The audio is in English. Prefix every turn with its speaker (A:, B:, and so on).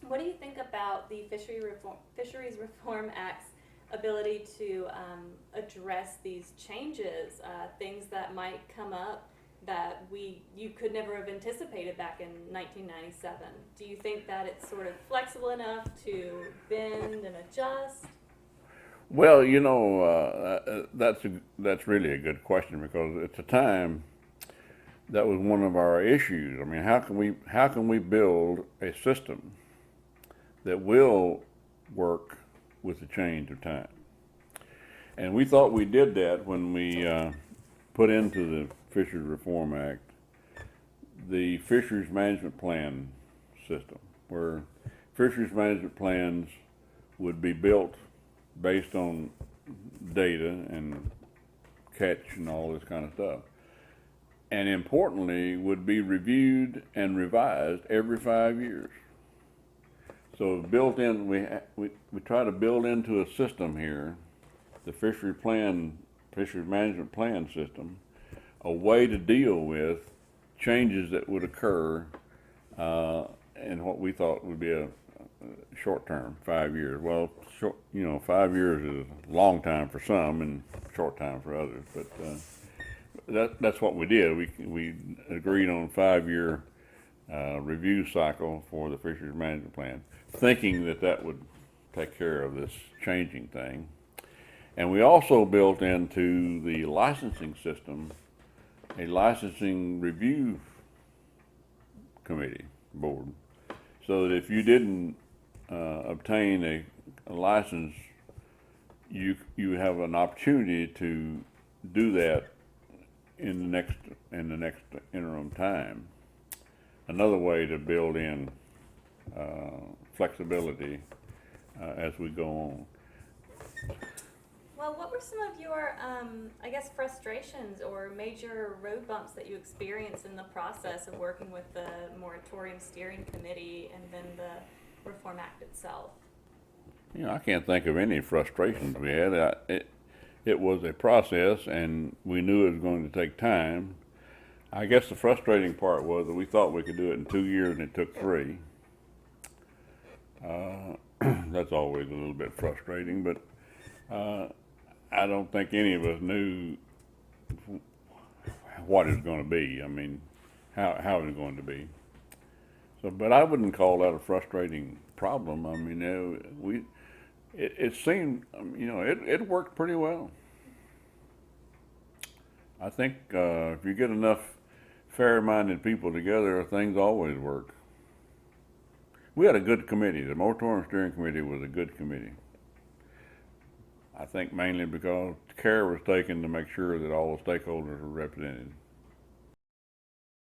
A: What do you think about the Fisheries Reform Act's ability to address these changes, things that might come up that you could never have anticipated back in 1997? Do you think that it's sort of flexible enough to bend and adjust?
B: Well, that's really a good question because at the time that was one of our issues. I mean, how can we build a system that will work with the change of time? And we thought we did that when we put into the Fisheries Reform Act the fisheries management plan system, where fisheries management plans would be built based on data and catch and all this kind of stuff. And importantly, would be reviewed and revised every 5 years. So built in, we try to build into a system here, the fisheries management plan system, a way to deal with changes that would occur in what we thought would be a short term, 5 years. Well, 5 years is a long time for some and short time for others. But that's what we did. We agreed on a 5 year review cycle for the fisheries management plan, thinking that would take care of this changing thing. And we also built into the licensing system a licensing review committee board, so that if you didn't obtain a license, you have an opportunity to do that in the next interim time. Another way to build in flexibility as we go on.
A: Well, what were some of your, I guess, frustrations or major road bumps that you experienced in the process of working with the Moratorium Steering Committee and then the Reform Act itself?
B: I can't think of any frustrations we had. It was a process, and we knew it was going to take time. I guess the frustrating part was that we thought we could do it in 2 years, and it took 3. That's always a little bit frustrating, but I don't think any of us knew what it was going to be. I mean, how it was going to be. So, but I wouldn't call that a frustrating problem. I mean, it seemed, it worked pretty well. I think if you get enough fair-minded people together, things always work. We had a good committee. The Moratorium Steering Committee was a good committee. I think mainly because care was taken to make sure that all the stakeholders were represented.